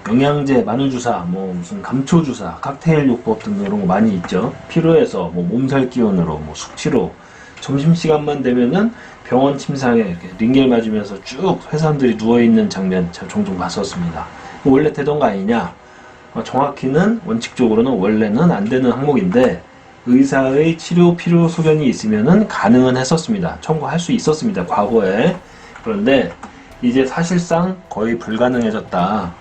영양제, 마늘주사, 뭐 무슨 감초주사, 칵테일 요법 등 이런 거 많이 있죠. 필요해서 뭐 몸살 기운으로, 뭐 숙취로 점심시간만 되면은 병원 침상에 이렇게 링겔 맞으면서 쭉 회사원들이 누워있는 장면 제가 종종 봤었습니다. 원래 되던 거 아니냐? 정확히는 원칙적으로는 원래는 안 되는 항목인데 의사의 치료 필요 소견이 있으면은 가능은 했었습니다. 청구할 수 있었습니다. 과거에. 그런데 이제 사실상 거의 불가능해졌다.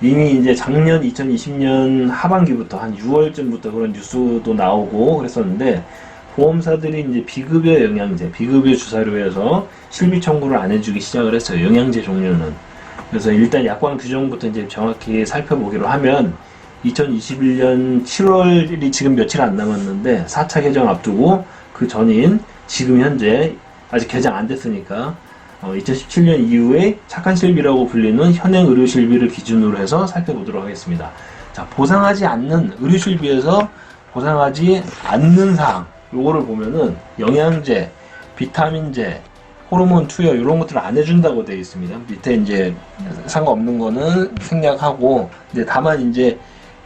이미 이제 작년 2020년 하반기부터 한 6월쯤부터 그런 뉴스도 나오고 그랬었는데 보험사들이 이제 비급여 영양제, 비급여 주사료에서 실비 청구를 안 해주기 시작을 했어요. 영양제 종류는. 그래서 일단 약관 규정부터 이제 정확히 살펴보기로 하면 2021년 7월이 지금 며칠 안 남았는데 4차 개정 앞두고 그 전인 지금 현재 아직 개정 안 됐으니까 2017년 이후에 착한 실비라고 불리는 현행 의료 실비를 기준으로 해서 살펴보도록 하겠습니다. 자, 보상하지 않는 의료 실비에서 보상하지 않는 사항 요거를 보면은 영양제, 비타민제, 호르몬 투여 이런 것들을 안 해준다고 되어 있습니다. 밑에 이제 상관없는 거는 생략하고 근데 다만 이제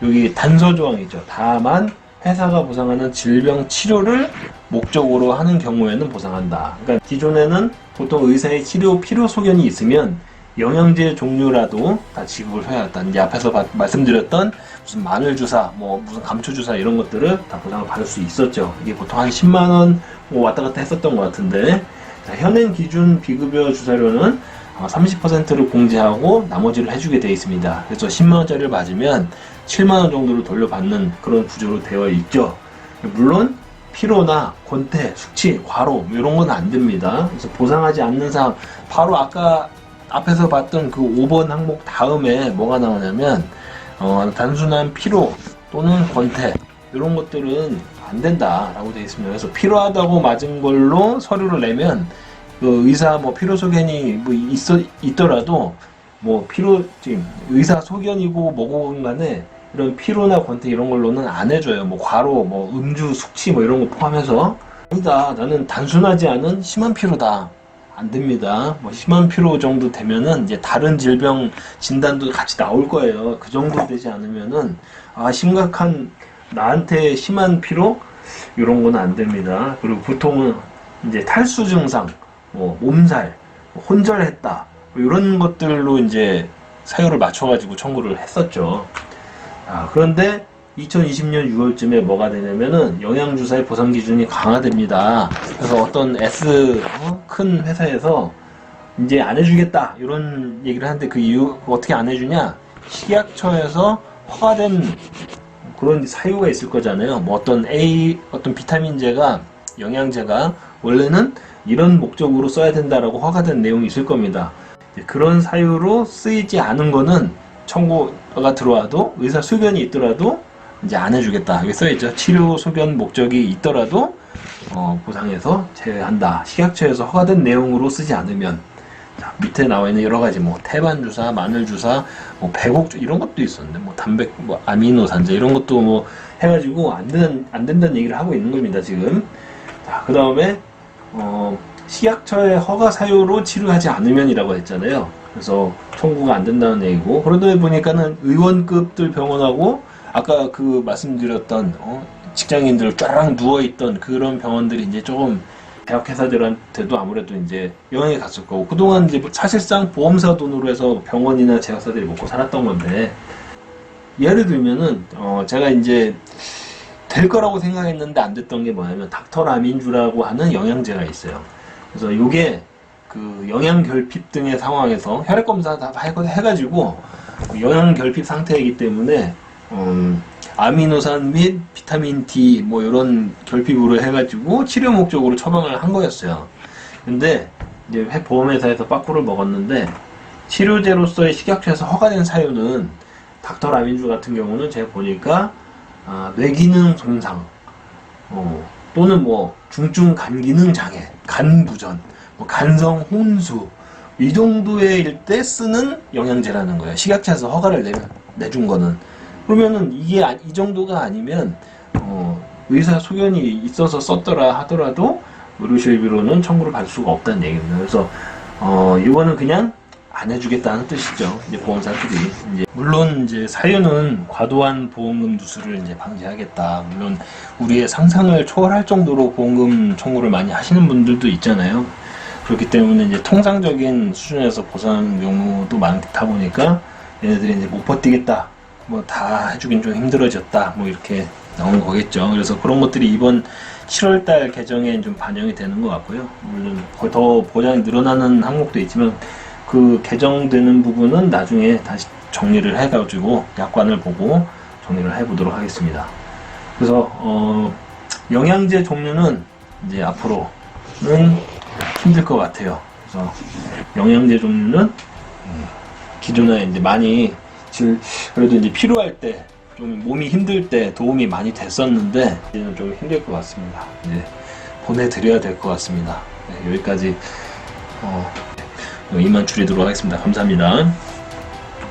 여기 단서 조항이 있죠. 다만 회사가 보상하는 질병 치료를 목적으로 하는 경우에는 보상한다. 그러니까 기존에는 보통 의사의 치료 필요 소견이 있으면 영양제 종류라도 다 지급을 해야 했다. 이제 앞에서 말씀드렸던 무슨 마늘 주사, 뭐 무슨 감초 주사 이런 것들을 다 보상을 받을 수 있었죠. 이게 보통 한 10만 원 뭐 왔다 갔다 했었던 것 같은데 자, 현행 기준 비급여 주사료는 30%를 공제하고 나머지를 해주게 되어 있습니다. 그래서 10만 원짜리를 맞으면 7만 원 정도를 돌려받는 그런 구조로 되어 있죠. 물론 피로나 권태, 숙취, 과로 이런 건 안 됩니다. 그래서 보상하지 않는 사항 바로 아까 앞에서 봤던 그 5번 항목 다음에 뭐가 나오냐면 단순한 피로 또는 권태 이런 것들은 안 된다라고 되어 있습니다. 그래서 필요하다고 맞은 걸로 서류를 내면 그 의사 뭐 필요 소견이 뭐 있더라도 뭐 지금 의사 소견이고 뭐고 간에 이런 피로나 권태 이런 걸로는 안 해줘요. 뭐 과로, 뭐 음주, 숙취 뭐 이런 거 포함해서 아니다. 나는 단순하지 않은 심한 피로다. 안 됩니다. 뭐 심한 피로 정도 되면은 이제 다른 질병 진단도 같이 나올 거예요. 그 정도 되지 않으면은 심각한 나한테 심한 피로 이런 건 안 됩니다. 그리고 보통은 이제 탈수 증상, 뭐 몸살, 뭐 혼절했다 뭐 이런 것들로 이제 사유를 맞춰가지고 청구를 했었죠. 그런데 2020년 6월쯤에 뭐가 되냐면은 영양주사의 보상 기준이 강화됩니다. 그래서 어떤 큰 회사에서 이제 안 해주겠다 이런 얘기를 하는데 그 이유 어떻게 안 해주냐? 식약처에서 허가된 그런 사유가 있을 거잖아요. 뭐 어떤 비타민제가 영양제가 원래는 이런 목적으로 써야 된다라고 허가된 내용이 있을 겁니다. 그런 사유로 쓰이지 않은 거는 청구가 들어와도 의사 소견이 있더라도 이제 안 해주겠다. 여기 써있죠. 치료 소견 목적이 있더라도 보상해서 제외한다. 식약처에서 허가된 내용으로 쓰지 않으면. 자, 밑에 나와 있는 여러 가지 뭐 태반 주사, 마늘 주사, 뭐 백옥 이런 것도 있었는데 뭐 단백, 뭐 아미노산제 이런 것도 뭐 해가지고 안 된다는 얘기를 하고 있는 겁니다 지금. 자, 그 다음에 식약처의 허가 사유로 치료하지 않으면이라고 했잖아요. 그래서 청구가 안 된다는 얘기고 그러다 보니까는 의원급들 병원하고 아까 그 말씀드렸던 직장인들 쫙 누워있던 그런 병원들이 이제 조금 제약회사들한테도 아무래도 이제 영향이 갔을 거고 그동안 이제 사실상 보험사 돈으로 해서 병원이나 제약사들이 먹고 살았던 건데 예를 들면은 제가 이제 될 거라고 생각했는데 안 됐던 게 뭐냐면 닥터라민주라고 하는 영양제가 있어요. 그래서 요게 그 영양결핍 등의 상황에서 혈액검사 다 해가지고 영양결핍 상태이기 때문에 아미노산 및 비타민 D 뭐 이런 결핍으로 해가지고 치료 목적으로 처방을 한 거였어요. 근데 이제 보험회사에서 빠꾸를 먹었는데 치료제로서의 식약처에서 허가된 사유는 닥터라민주 같은 경우는 제가 보니까 뇌기능 손상 또는 뭐 중증 간기능 장애, 간부전, 뭐 간성 혼수 이 정도의 때 쓰는 영양제라는 거예요. 식약처에서 허가를 내준 거는. 그러면은 이게 이 정도가 아니면 의사 소견이 있어서 썼더라 하더라도 의료실비로는 청구를 받을 수가 없다는 얘기입니다. 그래서 이거는 그냥 안 해주겠다는 뜻이죠. 이제 보험사들이 이제 물론 이제 사유는 과도한 보험금 누수를 이제 방지하겠다. 물론 우리의 상상을 초월할 정도로 보험금 청구를 많이 하시는 분들도 있잖아요. 그렇기 때문에 이제 통상적인 수준에서 보상 경우도 많다 보니까 얘네들이 이제 못 버티겠다. 뭐 다 해주긴 좀 힘들어졌다. 뭐 이렇게 나온 거겠죠. 그래서 그런 것들이 이번 7월달 개정에 좀 반영이 되는 것 같고요. 물론 더 보장이 늘어나는 항목도 있지만 그 개정되는 부분은 나중에 다시 정리를 해가지고 약관을 보고 정리를 해보도록 하겠습니다. 그래서 영양제 종류는 이제 앞으로는 힘들 것 같아요. 그래서 영양제 종류는 기존에 이제 많이 그래도 이제 필요할 때 좀 몸이 힘들 때 도움이 많이 됐었는데 이제는 좀 힘들 것 같습니다. 이제 보내드려야 될 것 같습니다. 네, 여기까지 이만 줄이도록 하겠습니다. 감사합니다.